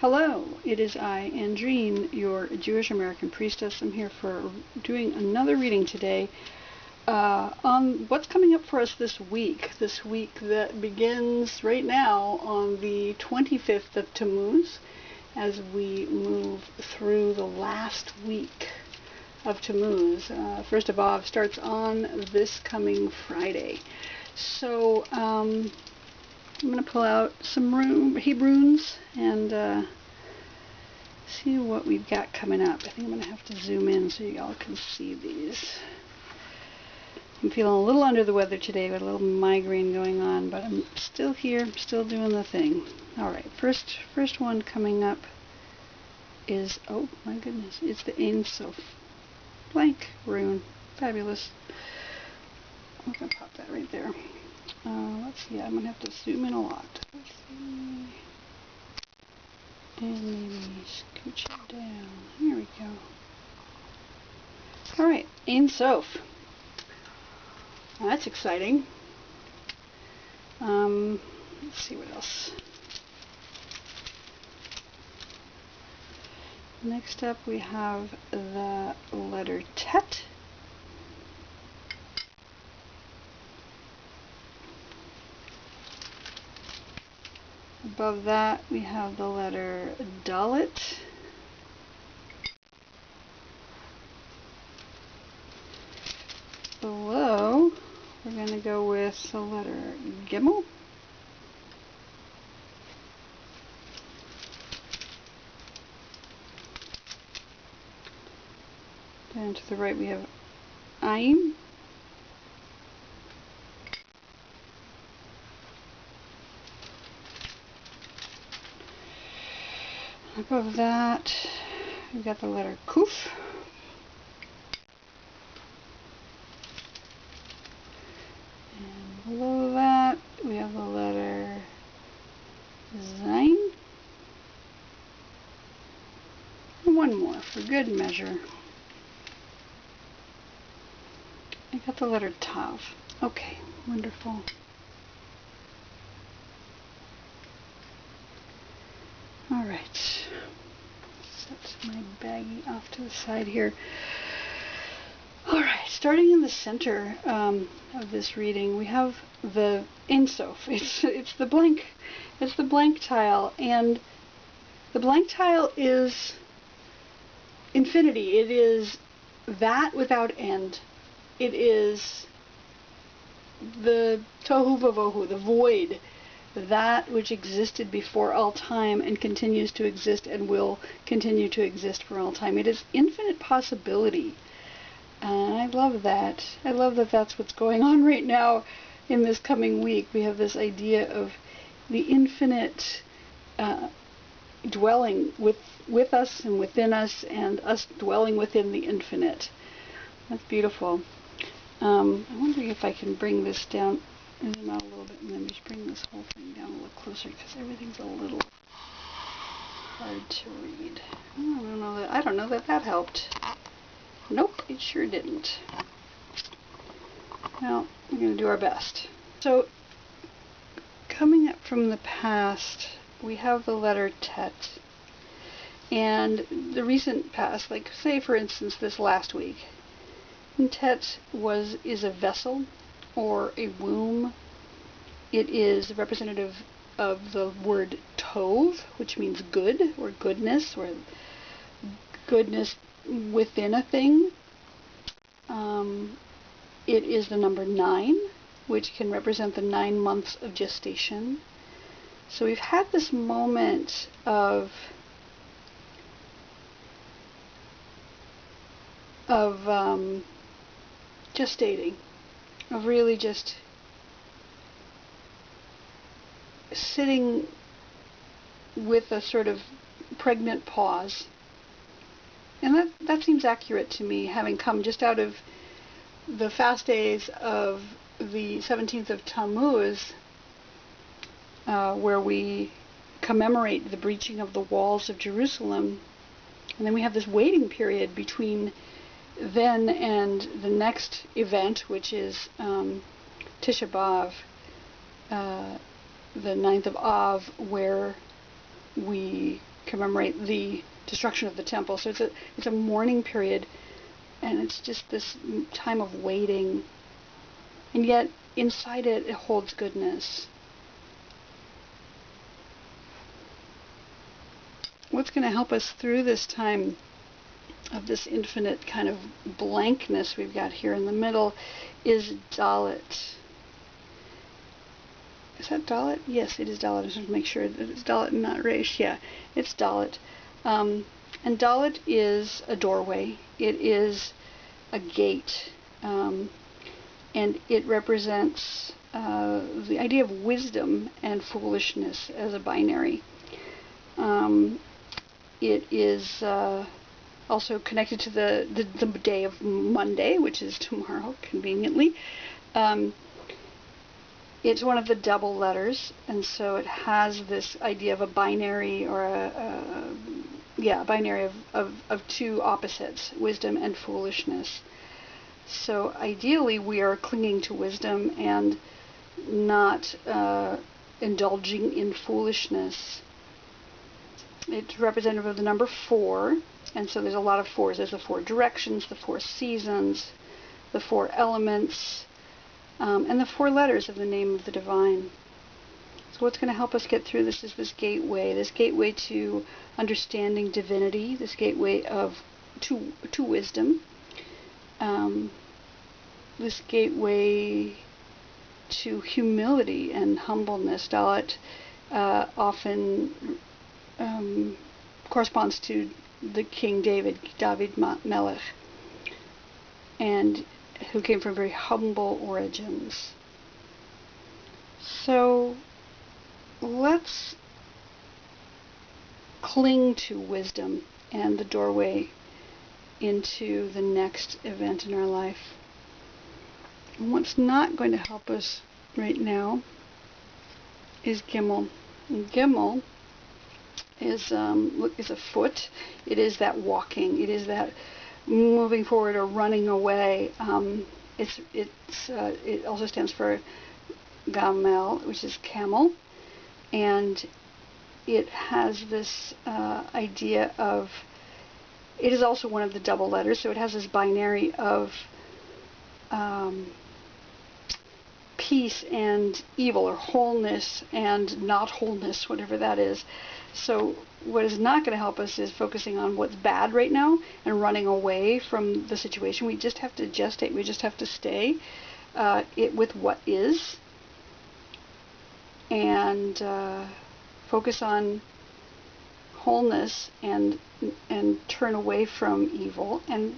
Hello, it is I, Andreen, your Jewish American priestess. I'm here for doing another reading today on what's coming up for us this week that begins right now on the 25th of Tammuz as we move through the last week of Tammuz. First of all, it starts on this coming Friday. So I'm going to pull out some Hebrunes and see what we've got coming up. I think I'm going to have to zoom in so y'all can see these. I'm feeling a little under the weather today with a little migraine going on, but I'm still here, I'm still doing the thing. Alright, first one coming up is, oh my goodness, it's the Ein Sof. Blank rune. Fabulous. I'm going to pop that right there. Let's see, I'm going to have to zoom in a lot. Let's see. And maybe scooch it down. Here we go. Alright, Ein Sof. Well, that's exciting. Let's see what else. Next up we have the letter Tet. Above that we have the letter Dalet. Below we're going to go with the letter Gimel. Down to the right we have Ayin. Above that, we've got the letter Kuf. And below that, we have the letter Zayin. And one more for good measure. I got the letter Tav. Okay, wonderful. Alright, set my baggie off to the side here. Alright, starting in the center of this reading, we have the Ein Sof. It's the blank tile, and the blank tile is infinity. It is that without end. It is the tohu vavohu, the void. That which existed before all time and continues to exist and will continue to exist for all time. It is infinite possibility. And I love that. I love that that's what's going on right now in this coming week. We have this idea of the infinite dwelling with us and within us, and us dwelling within the infinite. That's beautiful. I'm wondering if I can bring this down, zoom out a little bit, and then just bring this whole thing down a little closer, because everything's a little hard to read. I don't know that helped. Nope, it sure didn't. Well, we're going to do our best. So, coming up from the past, we have the letter Tet. And the recent past, like say for instance this last week, Tet is a vessel or a womb. It is representative of the word Tov, which means good or goodness within a thing. It is the number 9, which can represent the 9 months of gestation. So we've had this moment of gestating, of really just sitting with a sort of pregnant pause. And that seems accurate to me, having come just out of the fast days of the 17th of Tammuz, where we commemorate the breaching of the walls of Jerusalem. And then we have this waiting period between then and the next event, which is Tisha B'Av, the 9th of Av, where we commemorate the destruction of the temple. So it's a mourning period, and it's just this time of waiting, and yet inside it holds goodness. What's going to help us through this time of this infinite kind of blankness we've got here in the middle is Dalet. Is that Dalet? Yes, it is Dalet. I just want to make sure that it's Dalet and not Resh. Yeah, it's Dalet. And Dalet is a doorway. It is a gate. And it represents the idea of wisdom and foolishness as a binary. It is also connected to the day of Monday, which is tomorrow, conveniently. It's one of the double letters, and so it has this idea of a binary, or a binary of two opposites, wisdom and foolishness. So ideally we are clinging to wisdom and not indulging in foolishness. It's representative of the number 4, and so there's a lot of 4s. There's the 4 directions, the 4 seasons, the 4 elements, and the 4 letters of the name of the divine. So what's going to help us get through this is this gateway to understanding divinity, this gateway to wisdom, this gateway to humility and humbleness. Dalet often corresponds to the King David Melech, and who came from very humble origins. So let's cling to wisdom and the doorway into the next event in our life. And what's not going to help us right now is Gimel. And Gimel is a foot. It is that walking. It is that moving forward or running away. It also stands for Gamel, which is camel, and it has this idea of. It is also one of the double letters, so it has this binary of peace and evil, or wholeness and not wholeness, whatever that is. So what is not going to help us is focusing on what's bad right now and running away from the situation. We just have to gestate. We just have to stay with what is, and focus on wholeness and turn away from evil, and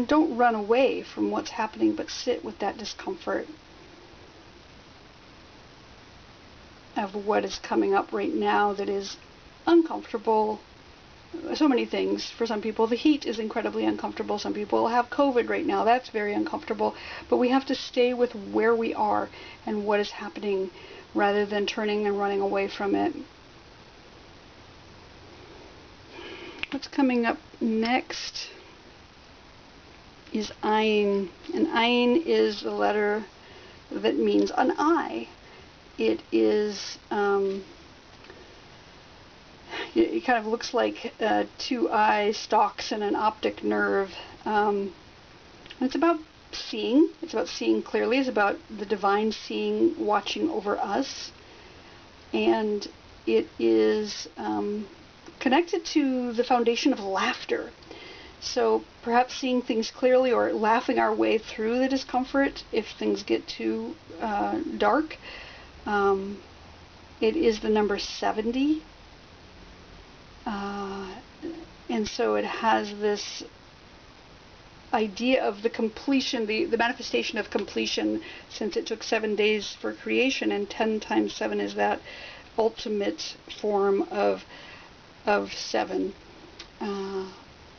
don't run away from what's happening, but sit with that discomfort of what is coming up right now that is uncomfortable. So many things. For some people, the heat is incredibly uncomfortable. Some people have COVID right now. That's very uncomfortable. But we have to stay with where we are and what is happening, rather than turning and running away from it. What's coming up next is Ayin. And Ayin is the letter that means an eye. It is, it kind of looks like 2 eye stalks and an optic nerve. And it's about seeing. It's about seeing clearly. It's about the divine seeing, watching over us. And it is connected to the foundation of laughter. So perhaps seeing things clearly, or laughing our way through the discomfort if things get too dark. It is the number 70. And so it has this idea of the completion, the manifestation of completion, since it took 7 days for creation, and 10 times 7 is that ultimate form of 7.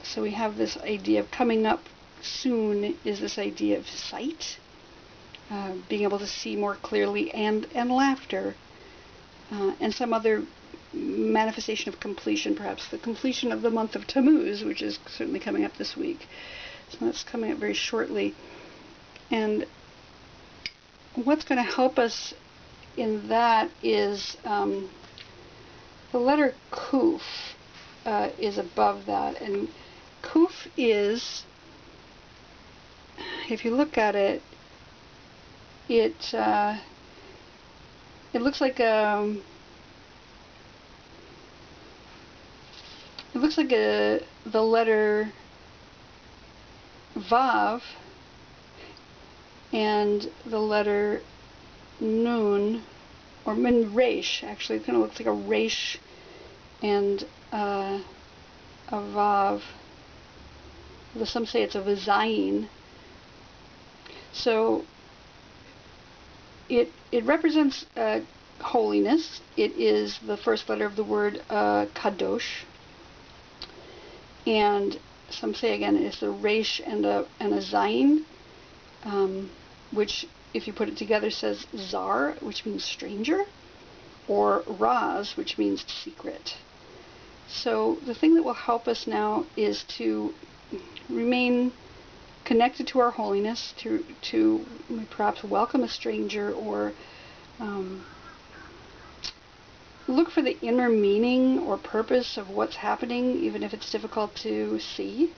So we have this idea of coming up soon is this idea of sight, being able to see more clearly, and laughter, and some other manifestation of completion, perhaps the completion of the month of Tammuz, which is certainly coming up this week. So that's coming up very shortly. And what's going to help us in that is the letter Kuf. is above that, and Kuf is, if you look at it, it looks like the letter Vav and the letter Nun, or Min Resh. Actually, it kind of looks like a Resh and a Vav. Some say it's a Vazayin. So it represents holiness. It is the first letter of the word Kadosh. And some say again it's the Resh and a Zayin, which, if you put it together, says Zar, which means stranger, or Raz, which means secret. So the thing that will help us now is to remain connected to our holiness, to perhaps welcome a stranger, or look for the inner meaning or purpose of what's happening, even if it's difficult to see.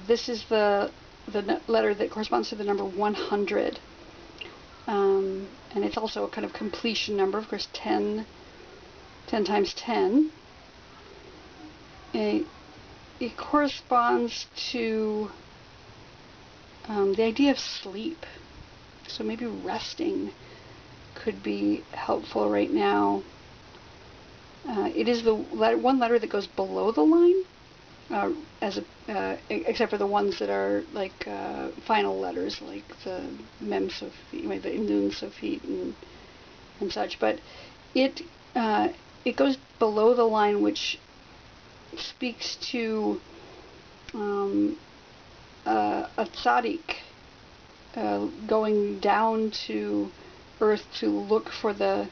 This is the letter that corresponds to the number 100. And it's also a kind of completion number, of course, 10 times 10. It corresponds to the idea of sleep. So maybe resting could be helpful right now. It is the one letter that goes below the line, except for the ones that are like final letters, like the Mem Sofit, the Nun Sofit, and such. But it goes below the line, which speaks to a tzaddik going down to earth to look for the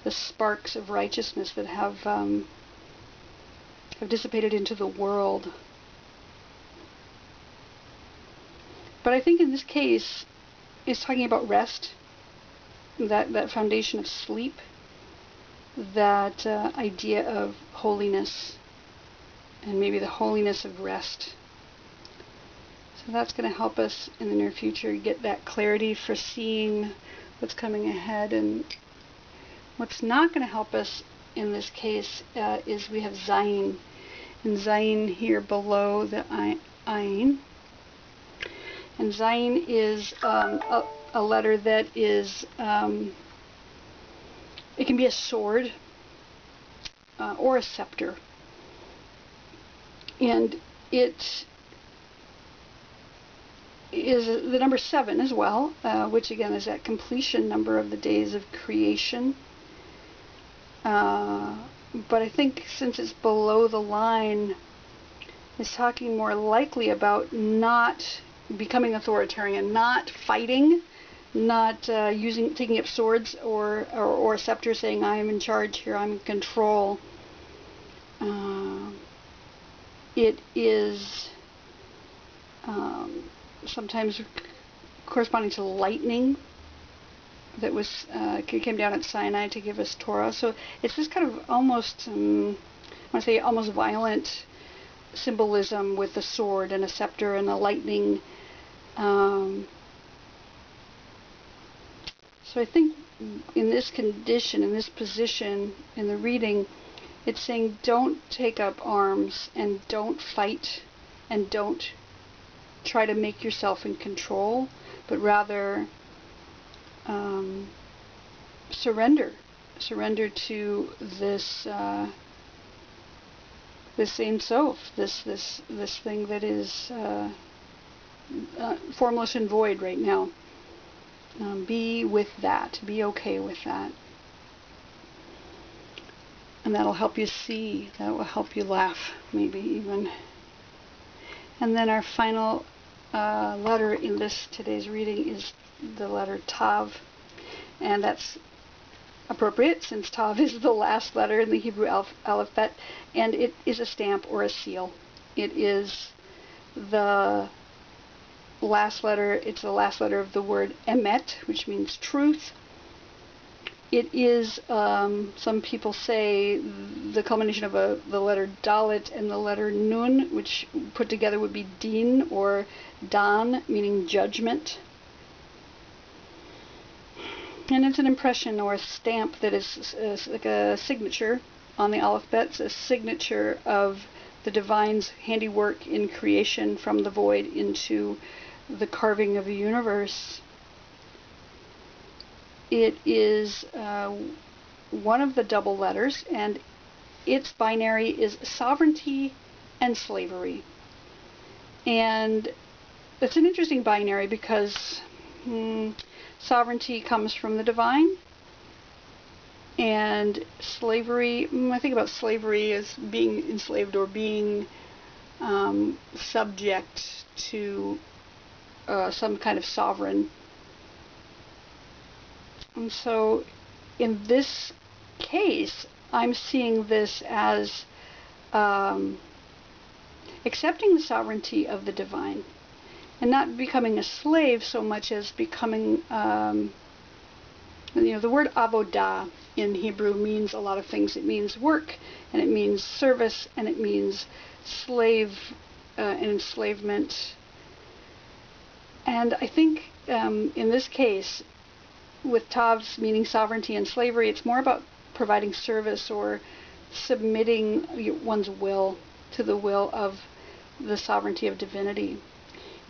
sparks of righteousness that have dissipated into the world. But I think in this case, it's talking about rest, that foundation of sleep, that idea of holiness, and maybe the holiness of rest. So that's going to help us in the near future get that clarity for seeing what's coming ahead. And what's not going to help us in this case is we have Zayin. And Zayin here below the Ayin. And Zayin is a letter that is, it can be a sword or a scepter. And it is the number 7 as well, which again is that completion number of the days of creation. But I think since it's below the line, it's talking more likely about not becoming authoritarian, not fighting, not taking up swords or a scepter, saying I am in charge here, I'm in control. It is sometimes corresponding to lightning that came down at Sinai to give us Torah. So it's this kind of almost, I want to say almost violent symbolism with the sword and a scepter and a lightning. So I think in this condition, in this position, in the reading, it's saying don't take up arms and don't fight and don't try to make yourself in control, but rather surrender to this Ein Sof, this thing that is formless and void right now. Be with that. Be okay with that. And that'll help you see. That will help you laugh, maybe even. And then our final letter in today's reading is the letter Tav. And that's appropriate since Tav is the last letter in the Hebrew alphabet. And it is a stamp or a seal. It is the last letter. It's the last letter of the word emet, which means truth. It is, some people say, the culmination of the letter Dalet and the letter Nun, which put together would be Din or Dan, meaning judgment. And it's an impression or a stamp that is like a signature on the alphabet. It's a signature of the divine's handiwork in creation from the void into the carving of the universe. It is one of the double letters, and its binary is sovereignty and slavery. And it's an interesting binary because sovereignty comes from the divine, and slavery, I think about slavery as being enslaved or being subject to some kind of sovereign. And so in this case, I'm seeing this as accepting the sovereignty of the divine and not becoming a slave so much as becoming, the word avodah in Hebrew means a lot of things. It means work, and it means service, and it means slave and enslavement. And I think in this case, with Tammuz meaning sovereignty and slavery, it's more about providing service or submitting one's will to the will of the sovereignty of divinity.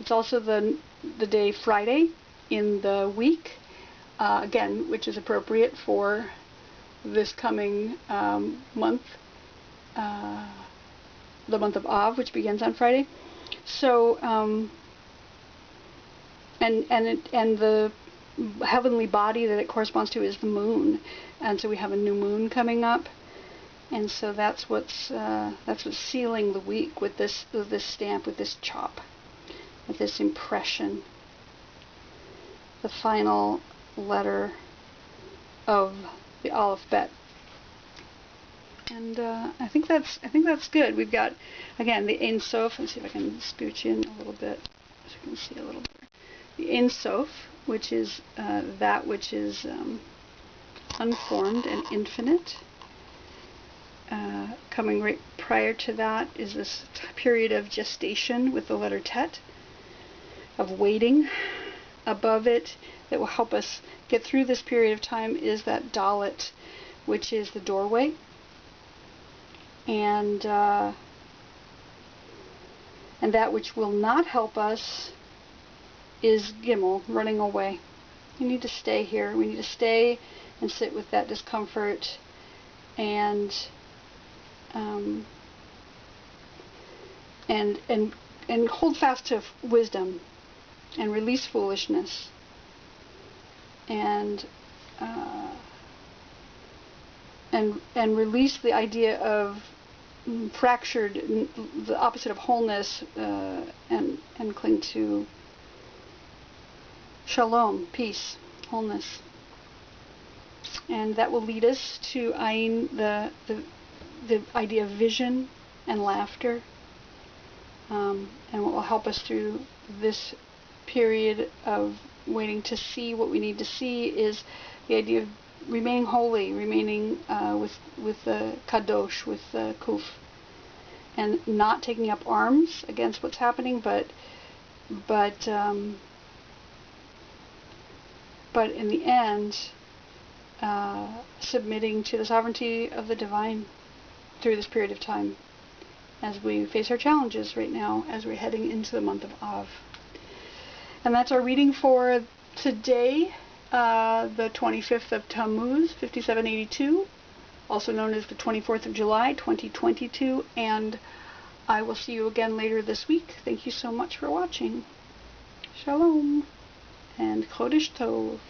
It's also the day Friday in the week, again, which is appropriate for this coming month, the month of Av, which begins on Friday. So, and the heavenly body that it corresponds to is the moon, and so we have a new moon coming up, and so that's what's sealing the week with this stamp, with this chop, with this impression, the final letter of the alphabet. And I think that's good. We've got, again, the Ein Sof. Let's see if I can scooch in a little bit so you can see a little better. The Ein Sof, which is that which is unformed and infinite. Coming right prior to that is this period of gestation with the letter Tet, of waiting. Above it, that will help us get through this period of time, is that Dalet, which is the doorway. And that which will not help us is Gimel, running away. We need to stay here. We need to stay and sit with that discomfort and hold fast to wisdom and release foolishness and release the idea of fractured, the opposite of wholeness, and cling to shalom, peace, wholeness. And that will lead us to Ayin, the idea of vision and laughter, and what will help us through this period of waiting to see what we need to see is the idea of remaining holy, remaining with the kadosh, with the kuf, and not taking up arms against what's happening, but in the end, submitting to the sovereignty of the divine through this period of time as we face our challenges right now as we're heading into the month of Av. And that's our reading for today, the 25th of Tammuz, 5782, also known as the 24th of July, 2022, and I will see you again later this week. Thank you so much for watching. Shalom and Chodesh Tov.